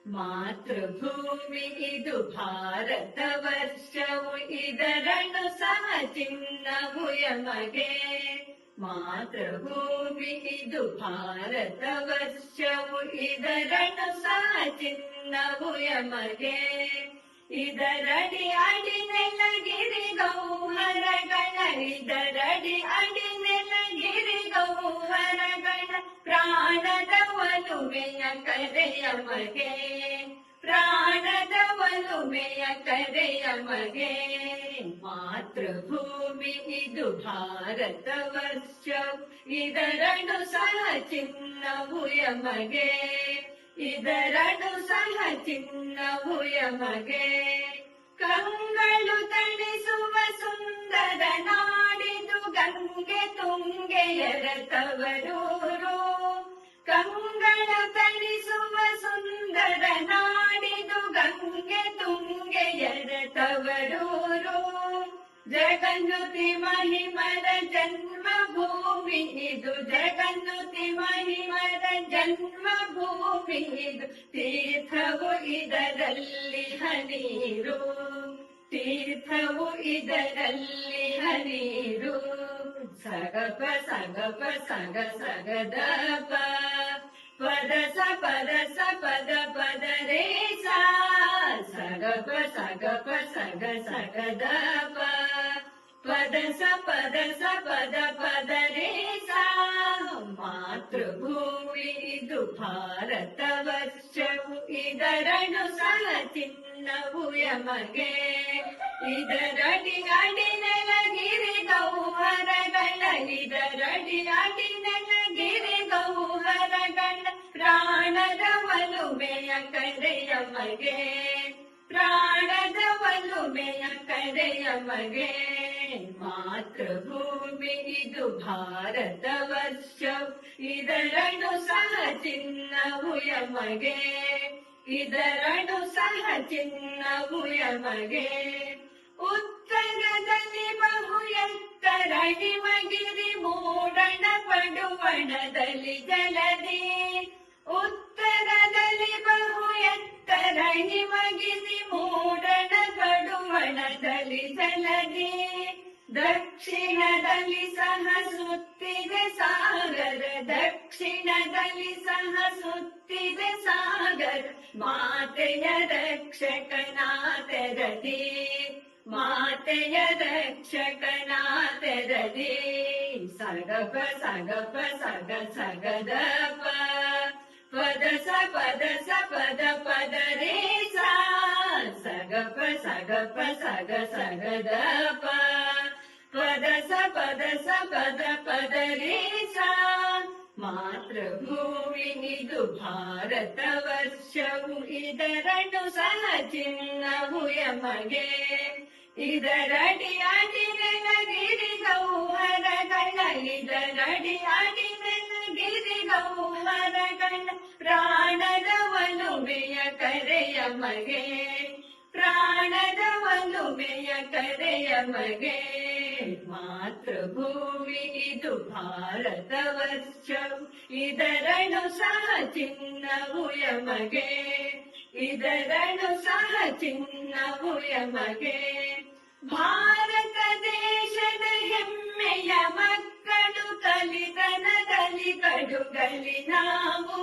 ಮಾತೃಭೂಮಿ ಇದು ಭಾರತ ವರ್ಷವು ಇದರನ್ನು ಸಹ ಚಿನ್ನವು ಯಮಗೆ. ಮಾತೃಭೂಮಿ ಇದು ಭಾರತ ವರ್ಷವು ಇದರನ್ನು ಸಹ ಚಿನ್ನವು ಯಮಗೆ. ಇದರಡಿ ಅಡಿ ನೆಲಗಿರಿ ಗೌಹರಗಳ ಇದರಡಿ ಅಡಿ ನೆಲಗಿರಿ ಗೌಹರಗಳ ಪ್ರಾಣದ ಒಲುಮೆಯ ಕರೆಯ ಮಗೆ. ಪ್ರಾಣದ ಒಲುಮೆಯ ಕರೆಯ ಮಗೆ. ಮಾತೃಭೂಮಿ ಇದು ಭಾರತ ವರ್ಷವು ಇದರನ್ನು ಸಹ ಚಿನ್ನವು ಯಮಗೆ. ಇದರನ್ನು ಸಹ ಚಿನ್ನವು ಯಮಗೆ. ಕಂಗಳು ತಣಿಸುವ ಸುಂದರ ನಾಡಿದು ಗಂಗೆ ತುಂಗೆಯರ ತವರೂರು. ಕಂಗಳ ತಣಿಸುವ ಸುಂದರ ನಾಡಿದು ಗಂಗೆ ತುಂಗೆಯರ ತವರೂರು. ಜಗನ್ನುತಿ ಮಹಿಮರ ಜನ್ಮಭೂಮಿ ಇದು. ಜಗನ್ನುತಿ ಮಹಿಮರ ಜನ್ಮಭೂಮಿ ಇದು. ತೀರ್ಥವು ಇದರಲ್ಲಿ ಹನೀರು. ತೀರ್ಥವು ಇದರಲ್ಲಿ ಹನೀರು. ಸಗಪ ಸಗಪ ಸಗ ಸಗದಪ ಪದ ಸ ಪದ ಸ ಪದ ಪದ ರೇ ಸಾ. ಸಗಪ ಸಗಪ ಸಗ ಸಗದಪ ಪದ ಸ ಪದ ಸ ಪದ ಪದ ರೇ ಸಾ. ಮಾತೃಭೂಮಿ ಇದು ಭಾರತ ವರ್ಷವು ಇದರನ್ನು ಸಹ ಚಿನ್ನವು ಯಮಗೆ. ಇದರಡಿ ಅಡಿ ನೆಲಗಿರಿ ಗೌಹರಗಳ ಇದರಡಿ ಅಡಿ ನೆಲಗಿರಿ ಗೌಹರಗಳ ಪ್ರಾಣದ ಒಲುಮೆಯ ಕರೆಯ ಮಗೆ. ಪ್ರಾಣದ ಒಲುಮೆಯ ಕರೆಯ ಮಗೆ. ಮಾತೃಭೂಮಿ ಇದು ಭಾರತ ವರ್ಷವು ಇದರನ್ನು ಸಹ ಚಿನ್ನವು ಯಮಗೆ. ಇದರನ್ನು ಸಹ ಚಿನ್ನವು ಯಮಗೆ. ಉತ್ತರದಲ್ಲಿ ಬಹು ಎತ್ತರ ಹಿಮಗಿರಿ ಮೂಡಣ ಪಡುವಣದಲ್ಲಿ ಜಲದಿ. ಉತ್ತರದಲ್ಲಿ ಬಹು ಎತ್ತರ ಹಿಮಗಿರಿ ಮೂಡಣ ಪಡುವಣದಲ್ಲಿ ಜಲದಿ. ದಕ್ಷಿಣದಲ್ಲಿ ಸಹ ಸುತ್ತಿದೆ ಸಾಗರ. ದಕ್ಷಿಣದಲ್ಲಿ ಸಹ ಸುತ್ತಿದೆ ಸಾಗರ. ಮಾತೆಯ ರಕ್ಷಕನಾತೆರದಿ. ಮಾತೆಯ ರಕ್ಷಕನಾತೆರದಿ. ಸಗಪ ಸಗಪ ಸಗ ಸಗದಪ ಪದ ಸ ಪದ ಸ ಪದ ಪದ ರೇ ಸಾ. ಸಗಪ ಸಗಪ ಸಗ ಸಗದಪ ಪದ ಸ ಪದ ಸ ಪದ ಪದ ರೇ ಸಾ. ಮಾತೃಭೂಮಿ ಇದು ಭಾರತ ವರ್ಷವು ಇದರನ್ನು ಸಹ ಚಿನ್ನವು ಯಮಗೆ. ಇದರಡಿ ಅಡಿ ನೆಲಗಿರಿ ಗೌಹರಗಳ ಇದರಡಿ ಅಡಿ ನೆಲಗಿರಿ ಗೌಹರಗಳ ಪ್ರಾಣದ ಒಲುಮೆಯ ಕರೆಯ ಮಗೆ. ಪ್ರಾಣದ ಒಲುಮೆಯ ಕರೆಯ ಮಗೆ. ಮಾತೃಭೂಮಿ ಇದು ಭಾರತ ವರ್ಷವು ಇದರನ್ನು ಸಹ ಚಿನ್ನವು ಯಮಗೆ. ಇದರನ್ನು ಸಹ ಚಿನ್ನವು ಯಮಗೆ. ಭಾರತ ದೇಶದ ಹೆಮ್ಮೆಯ ಮಕ್ಕಳು ಕಲಿತನದಲ್ಲಿ ಕಡುಗಲಿ ನಾವು.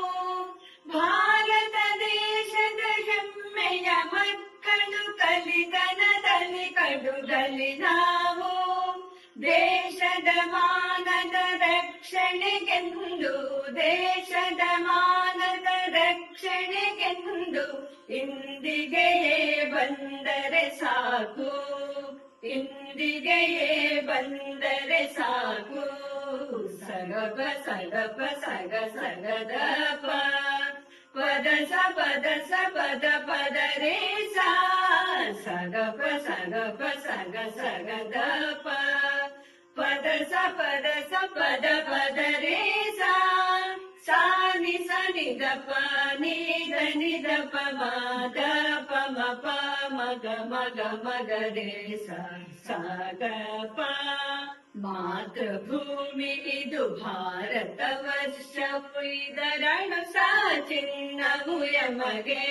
ಭಾರತ ದೇಶದ ಹೆಮ್ಮೆಯ ಮಕ್ಕಳು ಕಲಿತನದಲ್ಲಿ ಕಡುಗಲಿ ನಾವು. ದೇಶದ ಮಾನದ ರಕ್ಷಣೆಗೆಂದು ದೇಶದ ಮಾನದ ರಕ್ಷಣೆಗೆಂದು ಇಂದಿಗೆಯೇ ಬಂದರೆ ಸಾಕು. ಇಂದಿಗೆಯೇ ಬಂದರೆ ಸಾಕು. ಸಗಪ ಸಗಪ ಸಗ ಸಗದಪ ಪದ ಸ ಪದ ಸ ಪದ ಪದ ರೇ ಸಾ. ಸಗಪ ಸಗಪ ಸಗ ಸಗದಪ ಪದ ಸ ಪದ ಸ ಪದ ಪದ ರೇ ಸಾ. ಸಾ ನಿ ಸ ನಿ ದ ಪ ನಿ ದ ನಿ ದ ಪ ಮ ದ ಪ ಮ ಪ ಮ ಗ ಮ ಗ ಮ ಗ ರೇ ಸಾ. ಸ ಗ ಪ ಮಾತೃಭೂಮಿ ಇದು ಭಾರತ ವರ್ಷವು ಇದರನು ಚಿನ್ನವು ಯಮಗೆ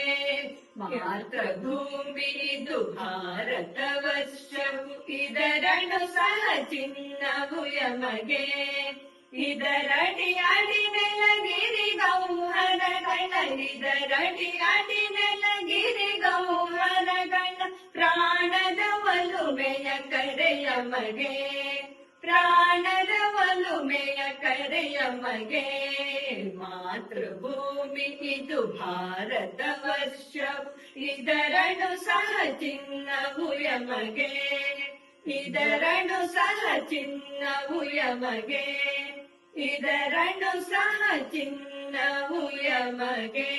ಮಾತೃಭೂಮಿ ಇದು ಭಾರತ ವರ್ಷವು ಇದರನು ಚಿನ್ನವು ಯಮಗೆ ಇದರಡಿ ಅಡಿ ನೆಲಗಿರಿ ಗೌಹರಗಳ ಇದರಡಿ ಅಡಿ ನೆಲಗಿರಿ ಗೌಹರಗಳ ಪ್ರಾಣದ ಒಲುಮೆಯ ಕರೆಯ ಮಗೆ ಪ್ರಾಣದ ಒಲುಮೆಯ ಕರೆಯ ಮಗೆ ಮಾತೃಭೂಮಿ ಇದು ಭಾರತ ವರ್ಷವು ಇದರನು ಚಿನ್ನವು ಯಮಗೆ ಇದರನು ಚಿನ್ನವು ಯಮಗೆ ಇದರನು ಚಿನ್ನವು ಯಮಗೆ